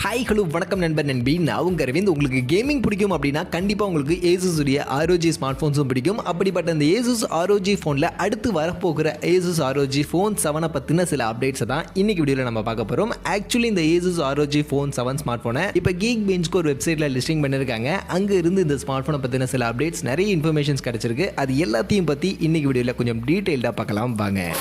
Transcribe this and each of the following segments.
Hi hello வணக்கம் நண்பர் நண்பி. நான் உங்கள் அரவிந்த். உங்களுக்கு கேமிங் பிடிக்கும் அப்படின்னா கண்டிப்பாக உங்களுக்கு Asus உடைய ROG ஸ்மார்ட் ஃபோன்ஸும் பிடிக்கும். அப்படிப்பட்ட அந்த Asus ROG ஃபோனில் அடுத்து வரப்போகிற Asus ROG ஃபோன் 7 பற்றின சில அப்டேட்ஸை தான் இன்னைக்கு வீடியோவில் நம்ம பார்க்க போகிறோம். ஆக்சுவலி இந்த Asus ROG ஃபோன் 7 ஸ்மார்ட் ஃபோனை இப்போ கீக் பெஞ்ச்க்கு ஒரு வெப்சைட்டில் லிஸ்டிங் பண்ணியிருக்காங்க. அங்கே இருந்து இந்த ஸ்மார்ட் ஃபோனை பற்றின சில அப்டேட்ஸ் நிறைய இன்ஃபர்மேஷன்ஸ் கிடச்சிருக்கு. அது எல்லாத்தையும் பற்றி இன்னைக்கு வீடியோவில் கொஞ்சம் டீட்டெயில்டாக பார்க்கலாம் வாங்க.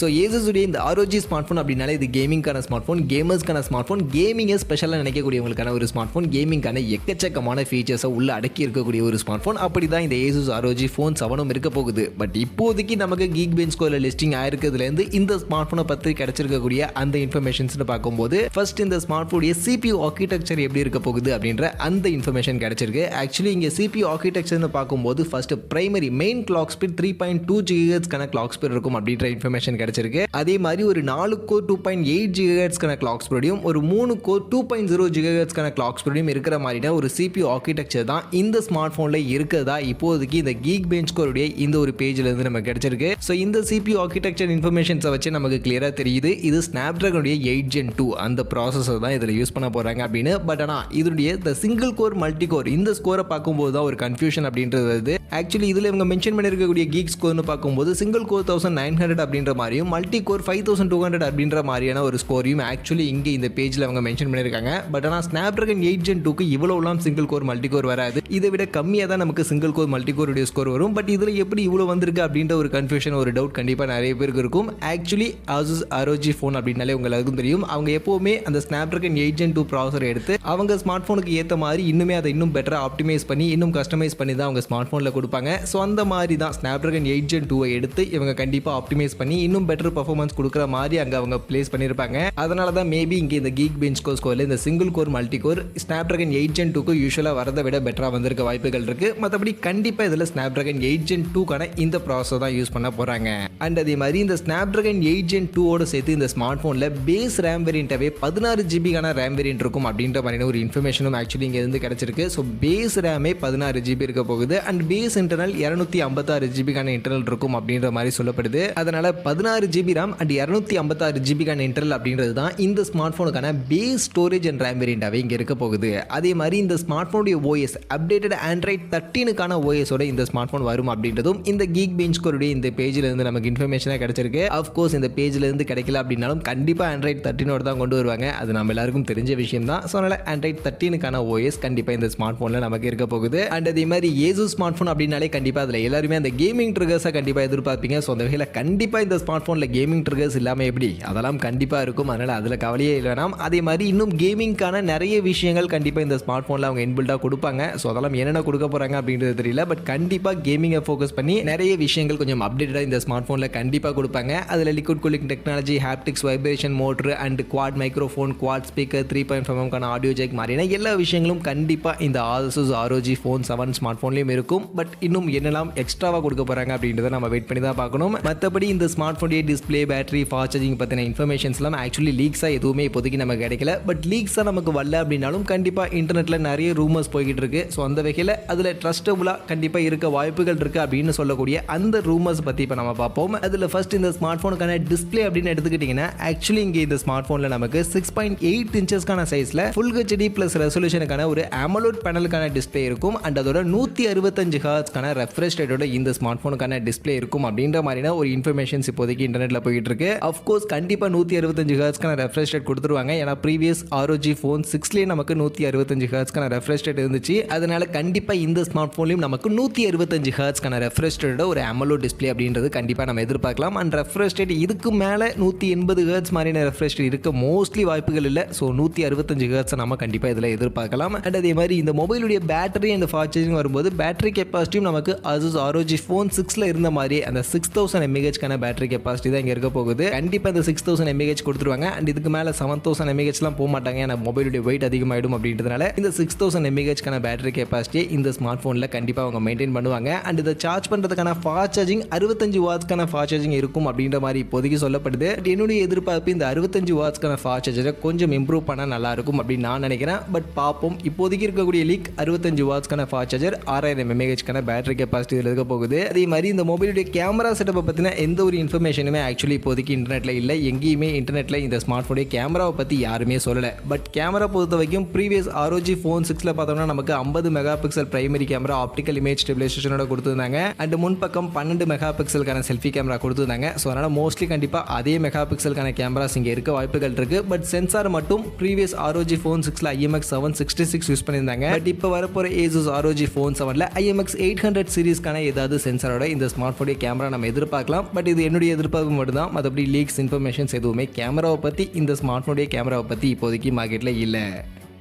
ஸோ Asus உடைய இந்த ROG ஸ்மார்ட் ஃபோன் அப்படின்னாலே இது கேமிங்கான ஸ்மார்ட் ஃபோன், கேமர்ஸ்க்கான ஸ்மார்ட் ஃபோன், கேமிங்கை ஸ்பெஷலாக நினைக்கக்கூடியவங்களுக்கான ஒரு ஸ்மார்ட் ஃபோன், கேமிங்கான எக்கச்சக்கமான ஃபீச்சர்ஸை உள்ள அடக்கி இருக்கக்கூடிய ஒரு ஸ்மார்ட் ஃபோன். அப்படி தான் இந்த Asus ROG ஃபோன் 7 இருக்க போகுது. பட் இப்போதைக்கு நமக்கு கீக் பெஞ்ச் ஸ்கோரில் லிஸ்டிங் ஆயிருக்கிறதுலேருந்து இந்த ஸ்மார்ட் ஃபோனை பற்றி கிடைச்சிருக்கக்கூடிய அந்த இன்ஃபர்மேஷன்ஸ்னு பார்க்கும்போது ஃபர்ஸ்ட் இந்த ஸ்மார்ட் ஃபோனுடைய CPU ஆர்கிடெக்சர் எப்படி இருக்க போகுது அப்படின்ற அந்த இன்ஃபர்மேஷன் கிடைச்சிருக்கு. ஆக்சுவலி இங்கே CPU ஆர்கிடெக்சர்னு பார்க்கும்போது first primary main clock speed 3.2 GHz clock speed இருக்கும் அப்படின்ற இன்ஃபர்மேஷன் கிடைச்சிருக்கு. அதே மாதிரி ஒரு 4 கோர் 2.8 GHz கிளாக் ஸ்பீடும் ஒரு 3 கோர் 2.0 GHz கிளாக் ஸ்பீடும் இருக்கிற மாதிரியான ஒரு CPU ஆர்கிடெக்சர் தான் இந்த ஸ்மார்ட் போன்ல இருக்கிறதா இப்போதைக்கு இந்த கீக் பெஞ்ச் ஸ்கோருடைய இந்த ஒரு பேஜ்ல இருந்து நமக்கு கிடைச்சிருக்கு. ஸோ இந்த CPU ஆர்கிடெக்சர் இன்ஃபர்மேஷன்ஸை வச்சு நமக்கு கிளியரா தெரியுது இது ஸ்னாப்டிராகனுடைய 8 Gen 2 அந்த ப்ராசஸர் தான் இதில் யூஸ் பண்ண போறாங்க அப்படின்னு. பட் ஆனால் இதனுடைய இந்த சிங்கிள் கோர் மல்டி கோர் இந்த ஸ்கோரை பார்க்கும்போது தான் ஒரு கன்ஃபியூஷன் அப்படின்றது. ஆக்சுவலி இதில் இவங்க மென்ஷன் பண்ணியிருக்கக்கூடிய கீக் ஸ்கோர்னு பார்க்கும்போது சிங்கிள் கோர் 1900 அப்படின்ற மாதிரியும் மல்டி கோர் 5200 அப்படின்ற மாதிரியான ஒரு ஸ்கோரையும் ஆக்சுவலி இங்கே இந்த பேஜில் அவங்க மென்ஷன் பண்ணியிருக்காங்க. பட் ஆனால் ஸ்னாப்டிராகன் 8 Gen 2க்கு இவ்வளோலாம் சிங்கிள் கோர் மல்டி கோர் வராது. இதை விட கம்மியாக தான் நமக்கு சிங்கிள் கோர் மல்டி கோருடைய ஸ்கோர் வரும். பட் இதில் எப்படி இவ்வளோ வந்திருக்கு அப்படின்ற ஒரு கன்ஃபியூஷன் ஒரு டவுட் கண்டிப்பாக நிறைய பேருக்கு இருக்கும். ஆக்சுவலி Asus ROG ஃபோன் அப்படின்னாலே உங்களுக்கு தெரியும் அவங்க எப்போவுமே அந்த ஸ்னாப்டிராகன் 8 Gen 2 ப்ராசஸர் எடுத்து அவங்க ஸ்மார்ட் ஃபோனுக்கு ஏற்ற மாதிரி இன்னுமே அதை இன்னும் பெட்டராக ஆப்டிமைஸ் பண்ணி இன்னும் கஸ்டமைஸ் பண்ணி தான் அவங்க ஸ்மார்ட் ஃபோனில் கொடுப்பாங்க. ஸோ அந்த மாதிரி தான் ஸ்னாப்டிராகன் 8 Gen 2 எடுத்து இவங்க கண்டிப்பாக ஆப்டிமைஸ் பண்ணி இன்னும் பெட்டர் பர்ஃபார்மன்ஸ் கொடுக்குற மாதிரி அங்கே அவங்க பிளேஸ் பண்ணியிருப்பாங்க. அதனால தான் மேபி இங்கே இந்த கீக் பெஞ்ச் ஸ்கோரில் இந்த single core multi core Snapdragon 8 Gen 2க்கு யூஸ்வலாக வரதை விட பெட்டராக வந்திருக்க வாய்ப்புகள் இருக்கு. மற்றபடி கண்டிப்பாக இதில் ஸ்னாப்டிராகன் 8 Gen 2க்கான இந்த ப்ராசஸர் தான் யூஸ் பண்ண போறாங்க. அண்ட் அதே மாதிரி இந்த ஸ்னாப்டிராகன் 8 Gen 2ஓட சேர்த்து இந்த ஸ்மார்ட் ஃபோனில் பேஸ் ரேம் வேரியன்ட்டாவே 16 GB ரேம் வேரியன்ட் இருக்கும் அப்படின்ற மாதிரியான ஒரு இன்ஃபர்மேஷனும் ஆக்சுவலி இங்கே இருந்து கிடைச்சிருக்கு. ஸோ பேஸ் ரேமே 16 GB இருக்க போகுது and base internal 256 GB internal இருக்கும் அப்படின்ற மாதிரி சொல்லப்படுது. அதனால 16 GB RAM and 256 GB internal அப்படின்றது தான் இந்த ஸ்மார்ட் ஃபோனுக்கான பேஸ் ஸ்டோரேஜ் அண்ட் ரேம் வேரியன்ட்டாவே இங்கே இருக்க போகுது. அதே மாதிரி இந்த ஸ்மார்ட் ஃபோனுடைய OS அப்டேட்டட் Android 13க்கான OSோட இந்த ஸ்மார்ட் ஃபோன் வரும் அப்படின்றதும் இந்த கீக் பெஞ்ச் ஸ்கோருடைய இந்த பேஜில் இருந்து நமக்கு இன்ஃபர்மேஷனாக கிடைச்சிருக்கு. அஃப்கோர்ஸ் இந்த பேஜில் இருந்து கிடைக்கல அப்படின்னாலும் கண்டிப்பாக Android 13ஓட தான் கொண்டு வருவாங்க. அது நம்ம எல்லாருக்கும் தெரிஞ்ச விஷயம் தான். ஸோ அதனால் Android 13க்கான OS கண்டிப்பாக இந்த ஸ்மார்ட் ஃபோனில் நமக்கு இருக்க போகுது. அண்ட் அதே மாதிரி Asus ஸ்மார்ட் ஃபோன் அப்படின்னாலே கண்டிப்பாக அதில் எல்லாருமே அந்த கேமிங் ட்ரிகர்ஸை கண்டிப்பாக எதிர்பார்ப்பீங்க. ஸோ அந்த வகையில் கண்டிப்பாக இந்த ஸ்மார்ட் ஃபோனில் கேமிங் ட்ரிகர்ஸ் இல்லாமல் எப்படி அதெல்லாம் கண்டிப்பாக இருக்கும். அதனால் அதில் கவலையே இல்லைனாம். அதே மாதிரி இன்னும் கேமிங்கான நிறைய விஷயங்கள் கண்டிப்பாக இந்த ஸ்மார்ட் ஃபோனில் அவங்க இன்பில்டாக கொடுப்பாங்க. ஸோ அதெல்லாம் என்னென்ன கொடுக்க போகிறாங்க அப்படின்றது தெரியல. பட் கண்டிப்பாக கேமிங்கை ஃபோக்கஸ் பண்ணி நிறைய விஷயங்கள் கொஞ்சம் அப்டேட்டடாக இந்த ஸ்மார்ட் ஃபோனில் கண்டிப்பாக கொடுப்பாங்க. அதில் liquid cooling technology, haptics, vibration motor and quad microphone, quad speaker, 3.5mm audio jack மாதிரியான எல்லா விஷயங்களும் கண்டிப்பாக இந்த Asus ROG ஃபோன் 7 ஸ்மார்ட் ஃபோன்லையும் இருக்கும். பட் இன்னும் என்னெல்லாம் எக்ஸ்ட்ராவாக கொடுக்க போகிறாங்க அப்படின்றத நம்ம வெயிட் பண்ணி தான் பார்க்கணும். மற்றபடி இந்த ஸ்மார்ட் ஃபோனுடைய டிஸ்பிளே, பேட்டரி, ஃபாஸ்ட் சார்ஜிங் பற்றின இன்ஃபர்மேஷன்ஸ்லாம் ஆக்சுவலி லீக்ஸாக எதுவுமே இப்போதைக்கு நமக்கு கிடைக்கல. பட் லீக்ஸாக நமக்கு வரல அப்படின்னாலும் கண்டிப்பாக இன்டர்நெட்டில் நிறைய ரூமர்ஸ் போய்கிட்டு இருக்கு. ஸோ அந்த வகையில் அதில் ட்ரஸ்டபுளாக கண்டிப்பாக இருக்க வாய்ப்புகள் இருக்குது அப்படின்னு சொல்லக்கூடிய அந்த ரூமர்ஸ் பற்றி இப்போ நம்ம பார்ப்போம். அதில் ஃபர்ஸ்ட் இந்த ஸ்மார்ட் ஃபோனுக்கான டிஸ்பிளே அப்படின்னு எடுத்துக்கிட்டிங்கன்னா ஆக்சுவலி இங்கே இந்த ஸ்மார்ட் ஃபோனில் நமக்கு 6.8 இன்ச்சஸ்க்கான சைஸில் ஃபுல் HD ப்ளஸ் ரெசல்யூஷனுக்கான ஒரு AMOLED பேனலுக்கான டிஸ்பிளே இருக்கும். அண்ட் அதோட 165 ஹெர்ட்ஸ்க்கான ரெஃப்ரெஷ் ரேட்டோட இந்த ஸ்மார்ட் ஃபோனுக்கான டிஸ்பிளே இருக்கும் அப்படின்ற மாதிரியான ஒரு இன்ஃபர்மேஷன்ஸ் இப்போதைக்கு இன்டர்நெட்டில் போயிட்டு இருக்கு. அஃப்கோர்ஸ் கண்டிப்பாக 165 ஹெர்ட்ஸ்க்கான ரெஃப்ரெஷ் ரேட் கொடுத்துருவாங்க. ஏன்னா ப்ரீவியஸ் ROG ஃபோன் 6லேயே நமக்கு 165 ஹெர்ட்ஸ்க்கான ரெஃப்ரெஷ் ரேட் இருந்துச்சு. அதனால கண்டிப்பாக இந்த ஸ்மார்ட் ஃபோன்லையும் நமக்கு 165 ஹெர்ட்ஸ்க்கான ரெஃப்ரெஷ் ரேட்டோட ஒரு AMOLED டிஸ்பிளே அப்படின்றது கண்டிப்பாக நம்ம எதிர்பார்க்கலாம். அண்ட் ரெஃப்ரெஷ் ரேட் இதுக்கு மேலே 180 ஹெர்ட்ஸ் மாதிரியான ரெஃப்ரெஷ் ரேட் இருக்க மோஸ்ட்லி வாய்ப்புகள் இல்லை. ஸோ 165 ஹெர்ட்ஸை நம்ம கண்டிப்பாக இதில் எதிர்பார்க்கலாம். அண்ட் அதே மாதிரி இந்த மொபைலுடைய பேட்டரி அண்ட் ஃபாஸ்ட் சார்ஜிங் வரும்போது பேட்டரி கெப்பாசிட்டியும் நமக்கு Asus ROG ஃபோன் 6ல இருந்த மாதிரி அந்த 6000 mAh பேட்டரி கெப்பாசிட்டி தான் இங்கே இருக்க போகுது. கண்டிப்பாக இந்த 6000 mAh கொடுத்துருவாங்க. அண்ட் இதுக்கு மேலே 7000 mAhலாம் போக மாட்டாங்க. ஏன்னா மொபைலுடைய வெயிட் அதிகமாகிடும் அப்படின்றதுனால இந்த 6000 mAh பேட்டரி கெப்பாசிட்டியை இந்த ஸ்மார்ட் ஃபோனில் கண்டிப்பாக அவங்க மெயின்டைன் பண்ணுவாங்க. அண்ட் இதை சார்ஜ் பண்ணுறதுக்கான ஃபாஸ்ட் சார்ஜிங் 65 வாட்ஸ்க்கான ஃபாஸ்ட் சார்ஜிங் இருக்கும் அப்படின்ற மாதிரி இப்போதைக்கு சொல்லப்படுது. என்னுடைய எதிர்பார்ப்பு இந்த 65 வாட்ஸ்க்கான ஃபாஸ்ட் சார்ஜரை கொஞ்சம் இம்ப்ரூவ் பண்ணால் நல்லா இருக்கும் அப்படின்னு நான் நினைக்கிறேன். பட் பார்ப்போம். இப்போதைக்கு இருக்கக்கூடிய லீக் 65 வாட்ஸ்க்கான fast charger 6000 mAh battery capacity இதில் இருக்க போகுது. அதே மாதிரி இந்த மொபைலுடைய கேமரா செட்டப்பை பற்றின எந்த ஒரு இன்ஃபர்மேஷன் இன்ஃபர்மேஷனுமே ஆக்சுவலி இப்போதைக்கு இன்டர்நெட்டில் இல்லை. எங்கேயுமே இன்டர்நெட்டில் இந்த ஸ்மார்ட் ஃபோனுடைய கேமராவை பற்றி யாருமே சொல்லலை. பட் கேமரா பொறுத்த வரைக்கும் ப்ரீவியஸ் ROG ஃபோன் 6ல் பார்த்தோம்னா நமக்கு 50 mega pixel primary camera optical image ஸ்டெபிலைசேஷனோட கொடுத்துருந்தாங்க. அண்ட் முன்பக்கம் 12 மெகா பிக்சலுக்கான செல்ஃபி கேமரா கொடுத்துருந்தாங்க. ஸோ அதனால் மோஸ்ட்லி கண்டிப்பாக அதே மெகா பிக்சலுக்கான கேமராஸ் இங்கே இருக்க வாய்ப்புகள் இருக்குது. பட் சென்சார் மட்டும் ப்ரீவியஸ் ROG ஃபோன் 6ல் IMX766 யூஸ் பண்ணியிருந்தாங்க. பட் இப்போ வரப்போகிற Asus ROG ஃபோன் 7ல் IMX800 சீரிஸ்க்கான ஏதாவது சென்சாரோட இந்த ஸ்மார்ட் ஃபோனுடைய கேமரா நம்ம எதிர்பார்க்கலாம். பட் இது என்னுடைய எதிர்பார்ப்பு மட்டும்தான். மற்றபடி லீக்ஸ் இன்ஃபர்மேஷன்ஸ் எதுவுமே கேமராவை பற்றி இந்த ஸ்மார்ட் ஃபோனுடைய கேமராவை பற்றி இப்போதைக்கு மார்க்கெட்டில் இல்லை.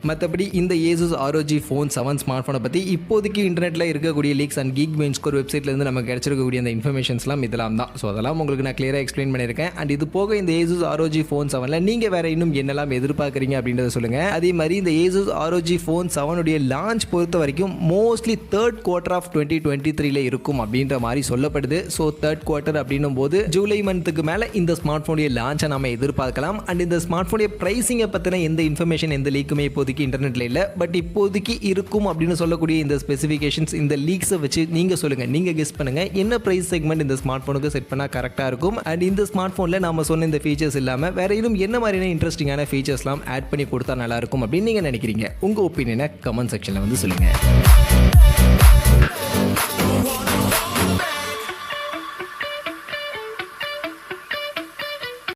மற்றபடி இந்த Asus ROG ஃபோன் 7 ஸ்மார்ட் ஃபோனை பற்றி இப்போதைக்கு இன்டர்நெட்டில் இருக்கக்கூடிய leaks and Geekbench score வெப்சைட்லேருந்து நமக்கு கிடைச்சிருக்கக்கூடிய அந்த இன்ஃபர்மேஷன்ஸ்லாம் இதெல்லாம் தான். ஸோ அதெல்லாம் உங்களுக்கு நான் கிளியராக எக்ஸ்பிளைன் பண்ணியிருக்கேன். அண்ட் இது போக இந்த Asus ROG ஃபோன் 7ல் நீங்கள் வேறு இன்னும் என்னெல்லாம் எதிர்பார்க்குறீங்க அப்படின்றத சொல்லுங்கள். அதே மாதிரி இந்த Asus ROG ஃபோன் 7உடைய லான்ச் பொறுத்த வரைக்கும் மோஸ்ட்லி தேர்ட் குவார்ட்டர் ஆஃப் 2023 இருக்கும் அப்படின்ற மாதிரி சொல்லப்படுது. ஸோ தேர்ட் குவார்ட்டர் அப்படின்னும் போது ஜூலை மந்த்துக்கு மேலே இந்த ஸ்மார்ட் ஃபோனுடைய லான்ச்சை நம்ம எதிர்பார்க்கலாம். அண்ட் இந்த ஸ்மார்ட் ஃபோனுடைய ப்ரைஸிங்கை பற்றின எந்த இன்ஃபர்மேஷன் எந்த லீக்குமே இப்போதைக்கு இன்டர்நெட்ல இல்ல. பட் இப்போதைக்கு இருக்கும் அப்படின்னு சொல்லக்கூடிய இந்த ஸ்பெசிஃபிகேஷன்ஸ் இந்த லீக்ஸை வச்சு நீங்க சொல்லுங்க, நீங்க கெஸ் பண்ணுங்க என்ன பிரைஸ் செக்மெண்ட் இந்த ஸ்மார்ட் போனுக்கு செட் பண்ணா கரெக்டா இருக்கும். அண்ட் இந்த ஸ்மார்ட் போன்ல நாம சொன்ன இந்த ஃபீச்சர்ஸ் இல்லாம வேற இன்னும் என்ன மாதிரியான இன்ட்ரெஸ்டிங்கான ஃபீச்சர்ஸ்லாம் ஆட் பண்ணி கொடுத்தா நல்லா இருக்கும் அப்படின்னு நீங்க நினைக்கிறீங்க? உங்க ஒப்பீனியனை கமெண்ட் செக்ஷன்ல வந்து சொல்லுங்க.